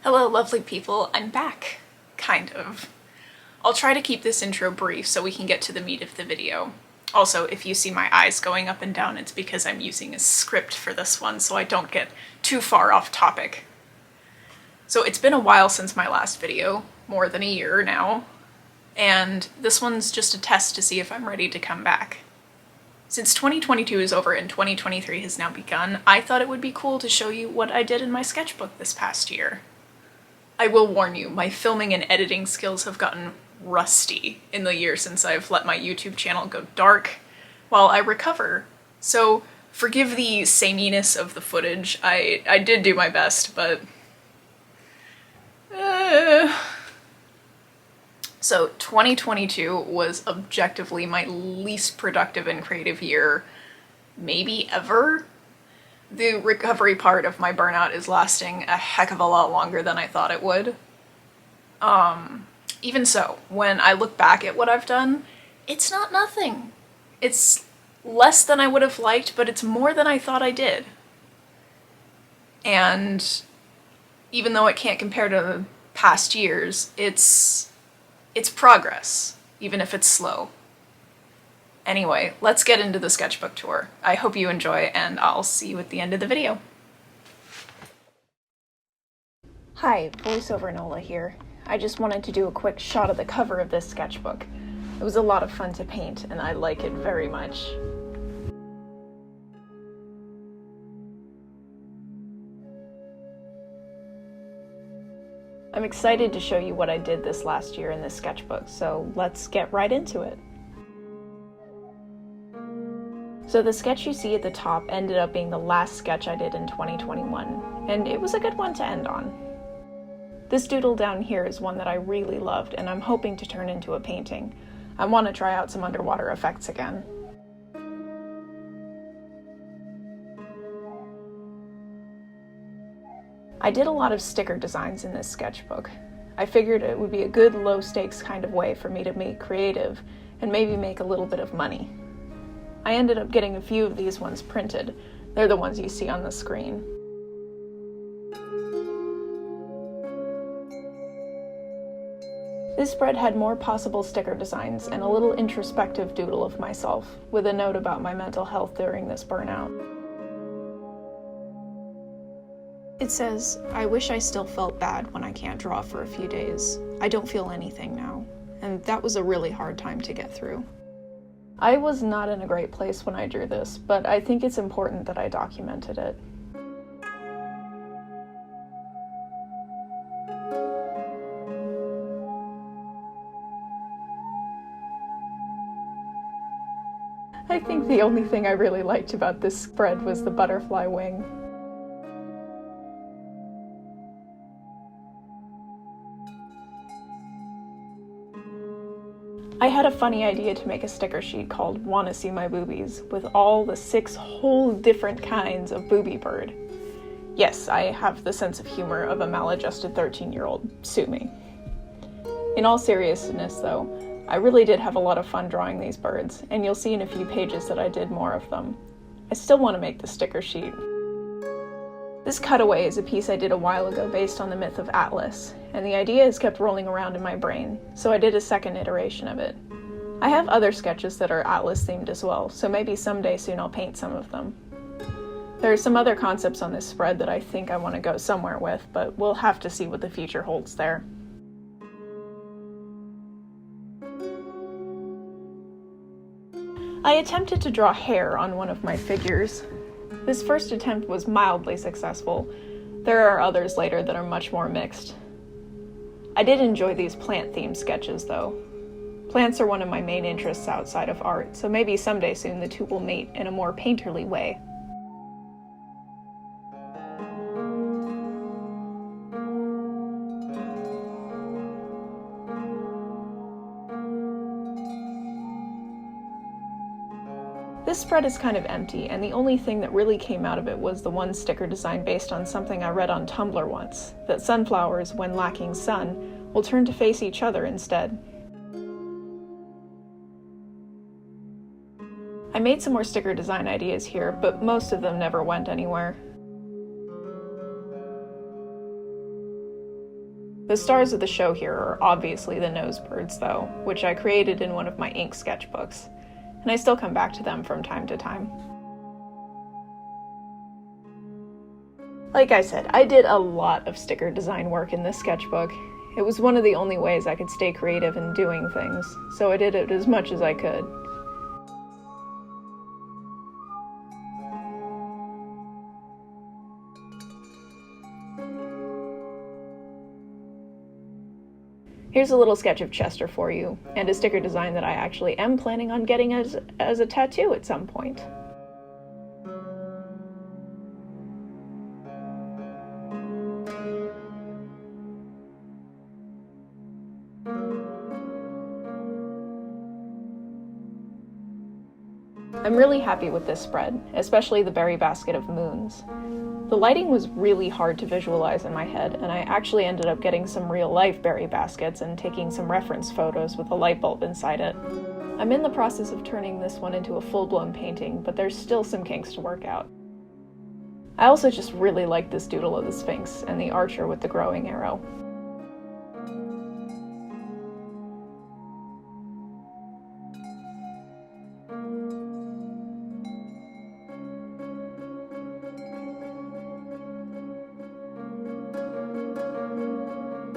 Hello lovely people, I'm back. Kind of. I'll try to keep this intro brief so we can get to the meat of the video. Also, if you see my eyes going up and down, it's because I'm using a script for this one so I don't get too far off topic. So it's been a while since my last video, more than a year now, and this one's just a test to see if I'm ready to come back. Since 2022 is over and 2023 has now begun, I thought it would be cool to show you what I did in my sketchbook this past year. I will warn you, my filming and editing skills have gotten rusty in the year since I've let my YouTube channel go dark while I recover. So forgive the sameness of the footage. I did do my best, but... So 2022 was objectively my least productive and creative year, maybe ever. The recovery part of my burnout is lasting a heck of a lot longer than I thought it would. Even so, when I look back at what I've done, it's not nothing. It's less than I would have liked, but it's more than I thought I did. And even though it can't compare to past years, it's progress, even if it's slow. Anyway, let's get into the sketchbook tour. I hope you enjoy, and I'll see you at the end of the video. Hi, voiceover Nola here. I just wanted to do a quick shot of the cover of this sketchbook. It was a lot of fun to paint, and I like it very much. I'm excited to show you what I did this last year in this sketchbook, so let's get right into it. So the sketch you see at the top ended up being the last sketch I did in 2021, and it was a good one to end on. This doodle down here is one that I really loved, and I'm hoping to turn into a painting. I want to try out some underwater effects again. I did a lot of sticker designs in this sketchbook. I figured it would be a good low-stakes kind of way for me to be creative and maybe make a little bit of money. I ended up getting a few of these ones printed. They're the ones you see on the screen. This spread had more possible sticker designs and a little introspective doodle of myself, with a note about my mental health during this burnout. It says, "I wish I still felt bad when I can't draw for a few days. I don't feel anything now." And that was a really hard time to get through. I was not in a great place when I drew this, but I think it's important that I documented it. I think the only thing I really liked about this spread was the butterfly wing. I had a funny idea to make a sticker sheet called "Wanna See My Boobies" with all the 6 whole different kinds of booby bird. Yes, I have the sense of humor of a maladjusted 13-year-old. Sue me. In all seriousness though, I really did have a lot of fun drawing these birds, and you'll see in a few pages that I did more of them. I still want to make the sticker sheet. This cutaway is a piece I did a while ago based on the myth of Atlas, and the idea has kept rolling around in my brain, so I did a second iteration of it. I have other sketches that are Atlas themed as well, so maybe someday soon I'll paint some of them. There are some other concepts on this spread that I think I want to go somewhere with, but we'll have to see what the future holds there. I attempted to draw hair on one of my figures. This first attempt was mildly successful. There are others later that are much more mixed. I did enjoy these plant-themed sketches, though. Plants are one of my main interests outside of art, so maybe someday soon the two will mate in a more painterly way. This spread is kind of empty, and the only thing that really came out of it was the one sticker design based on something I read on Tumblr once, that sunflowers, when lacking sun, will turn to face each other instead. I made some more sticker design ideas here, but most of them never went anywhere. The stars of the show here are obviously the nosebirds, though, which I created in one of my ink sketchbooks, and I still come back to them from time to time. Like I said, I did a lot of sticker design work in this sketchbook. It was one of the only ways I could stay creative in doing things, so I did it as much as I could. Here's a little sketch of Chester for you, and a sticker design that I actually am planning on getting as a tattoo at some point. I'm really happy with this spread, especially the berry basket of moons. The lighting was really hard to visualize in my head, and I actually ended up getting some real-life berry baskets and taking some reference photos with a light bulb inside it. I'm in the process of turning this one into a full-blown painting, but there's still some kinks to work out. I also just really like this doodle of the Sphinx and the archer with the growing arrow.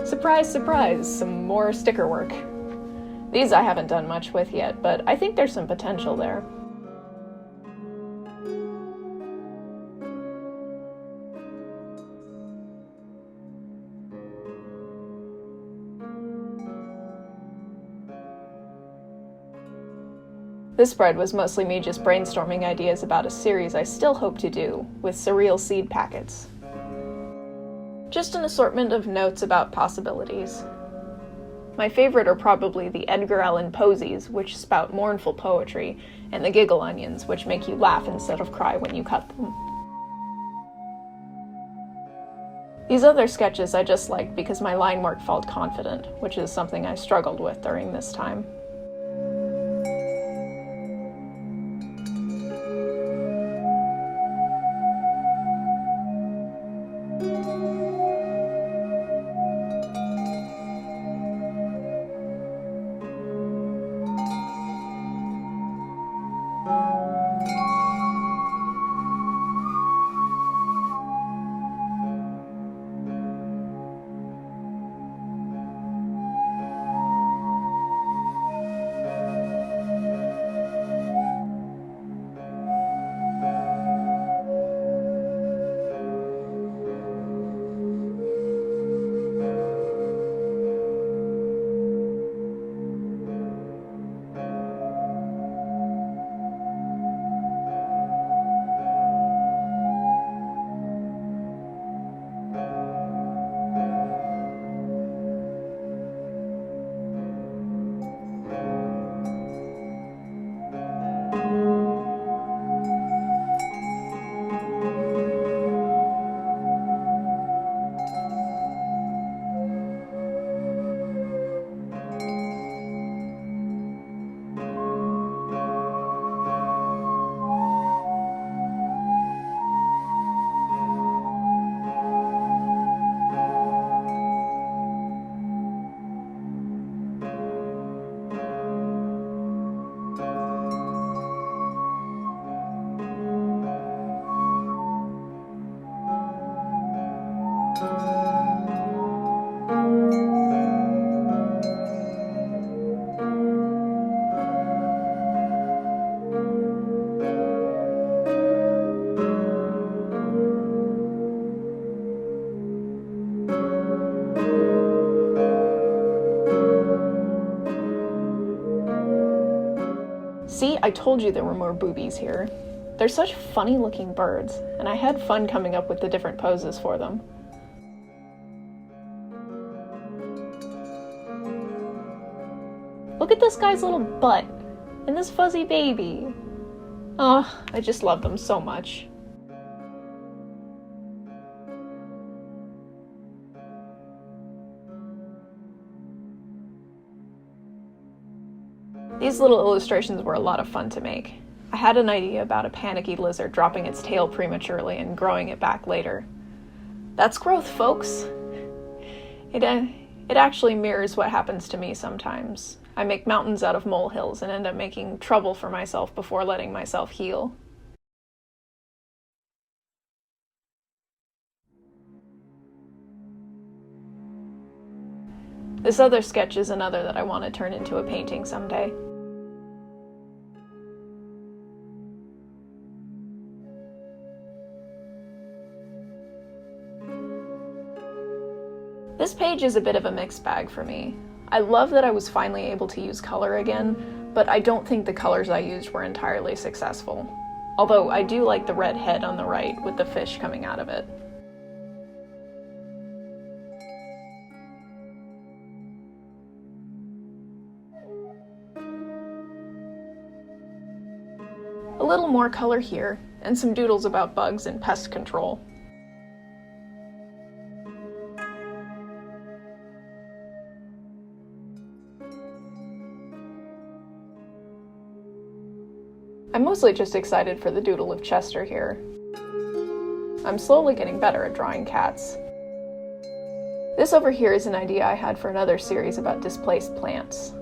Surprise, surprise, some more sticker work. These I haven't done much with yet, but I think there's some potential there. This spread was mostly me just brainstorming ideas about a series I still hope to do, with surreal seed packets. Just an assortment of notes about possibilities. My favorite are probably the Edgar Allan posies, which spout mournful poetry, and the giggle onions, which make you laugh instead of cry when you cut them. These other sketches I just liked because my line work felt confident, which is something I struggled with during this time. See, I told you there were more boobies here. They're such funny looking birds, and I had fun coming up with the different poses for them. Look at this guy's little butt, and this fuzzy baby. Oh, I just love them so much. These little illustrations were a lot of fun to make. I had an idea about a panicky lizard dropping its tail prematurely and growing it back later. That's growth, folks! It actually mirrors what happens to me sometimes. I make mountains out of molehills and end up making trouble for myself before letting myself heal. This other sketch is another that I want to turn into a painting someday. This page is a bit of a mixed bag for me. I love that I was finally able to use color again, but I don't think the colors I used were entirely successful. Although I do like the red head on the right with the fish coming out of it. A little more color here, and some doodles about bugs and pest control. I'm mostly just excited for the doodle of Chester here. I'm slowly getting better at drawing cats. This over here is an idea I had for another series about displaced plants.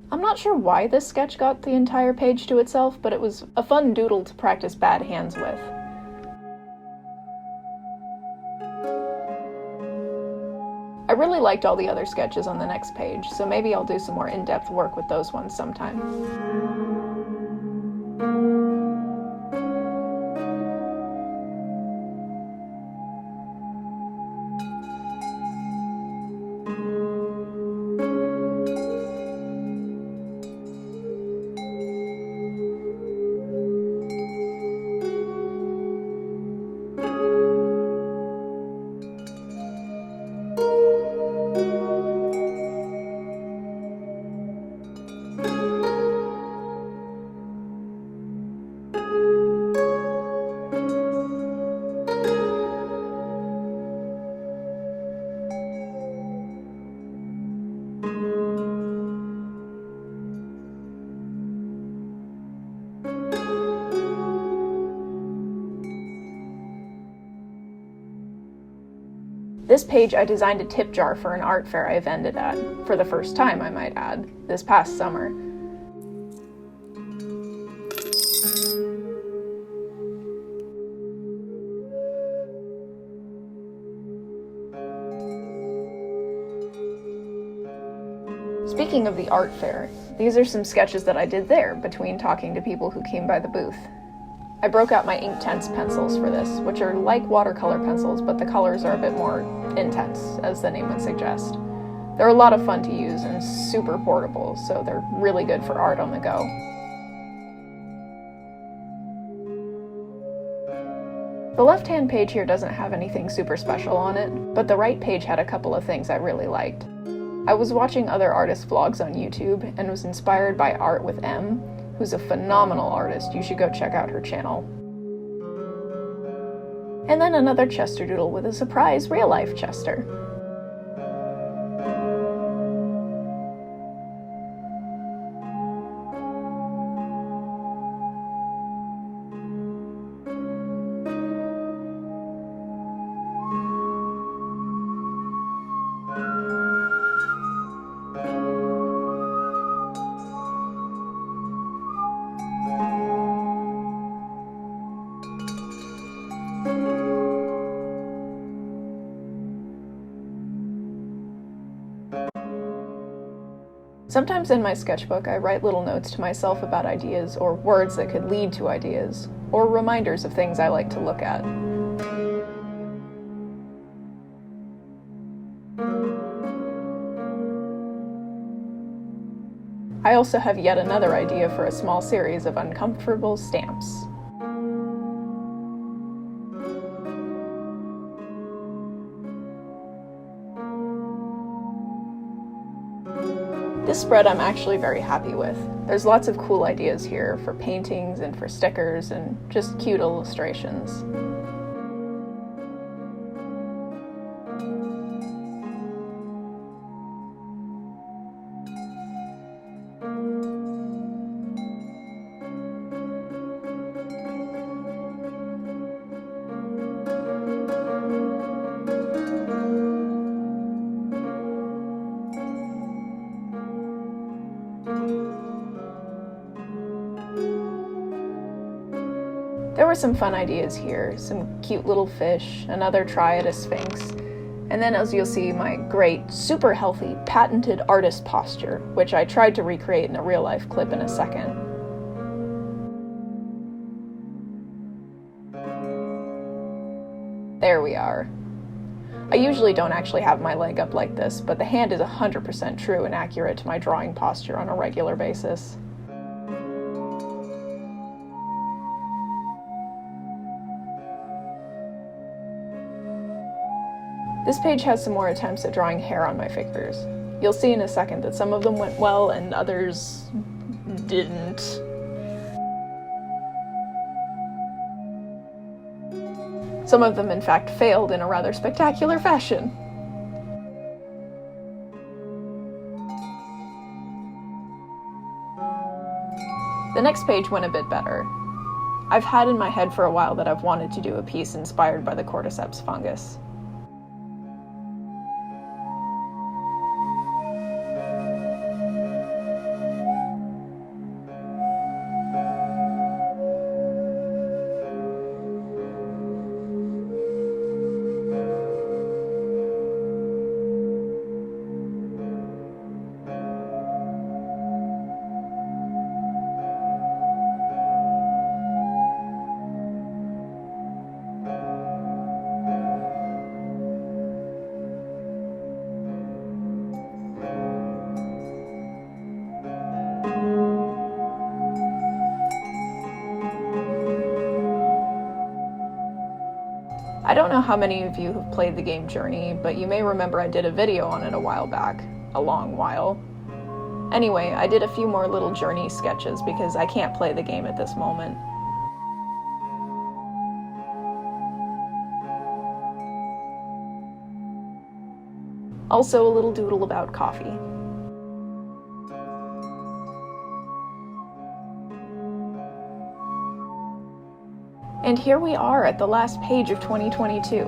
I'm not sure why this sketch got the entire page to itself, but it was a fun doodle to practice bad hands with. I really liked all the other sketches on the next page, so maybe I'll do some more in-depth work with those ones sometime. This page I designed a tip jar for an art fair I vended at, for the first time I might add, this past summer. Speaking of the art fair, these are some sketches that I did there between talking to people who came by the booth. I broke out my Inktense pencils for this, which are like watercolor pencils, but the colors are a bit more intense, as the name would suggest. They're a lot of fun to use and super portable, so they're really good for art on the go. The left-hand page here doesn't have anything super special on it, but the right page had a couple of things I really liked. I was watching other artists' vlogs on YouTube and was inspired by Art with M, who's a phenomenal artist. You should go check out her channel. And then another Chester doodle with a surprise real-life Chester. Sometimes in my sketchbook, I write little notes to myself about ideas or words that could lead to ideas, or reminders of things I like to look at. I also have yet another idea for a small series of uncomfortable stamps. This spread I'm actually very happy with. There's lots of cool ideas here for paintings and for stickers and just cute illustrations. There were some fun ideas here, some cute little fish, another try at a sphinx, and then as you'll see, my great, super healthy, patented artist posture, which I tried to recreate in a real-life clip in a second. There we are. I usually don't actually have my leg up like this, but the hand is 100% true and accurate to my drawing posture on a regular basis. This page has some more attempts at drawing hair on my figures. You'll see in a second that some of them went well and others didn't. Some of them in fact failed in a rather spectacular fashion. The next page went a bit better. I've had in my head for a while that I've wanted to do a piece inspired by the cordyceps fungus. I don't know how many of you have played the game Journey, but you may remember I did a video on it a while back. A long while. Anyway, I did a few more little Journey sketches because I can't play the game at this moment. Also a little doodle about coffee. And here we are at the last page of 2022.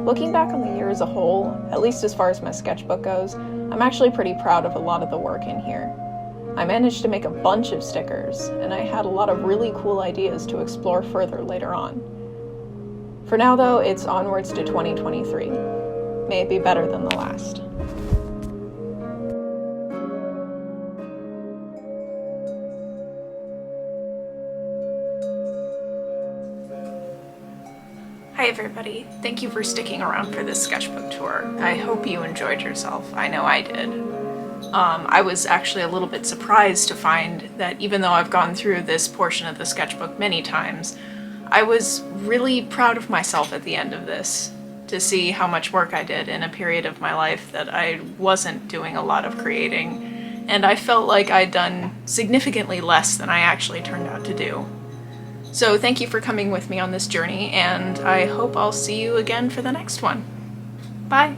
Looking back on the year as a whole, at least as far as my sketchbook goes, I'm actually pretty proud of a lot of the work in here. I managed to make a bunch of stickers, and I had a lot of really cool ideas to explore further later on. For now though, it's onwards to 2023. May it be better than the last. Hi everybody, thank you for sticking around for this sketchbook tour. I hope you enjoyed yourself. I know I did. I was actually a little bit surprised to find that even though I've gone through this portion of the sketchbook many times, I was really proud of myself at the end of this, to see how much work I did in a period of my life that I wasn't doing a lot of creating, and I felt like I'd done significantly less than I actually turned out to do. So thank you for coming with me on this journey, and I hope I'll see you again for the next one. Bye!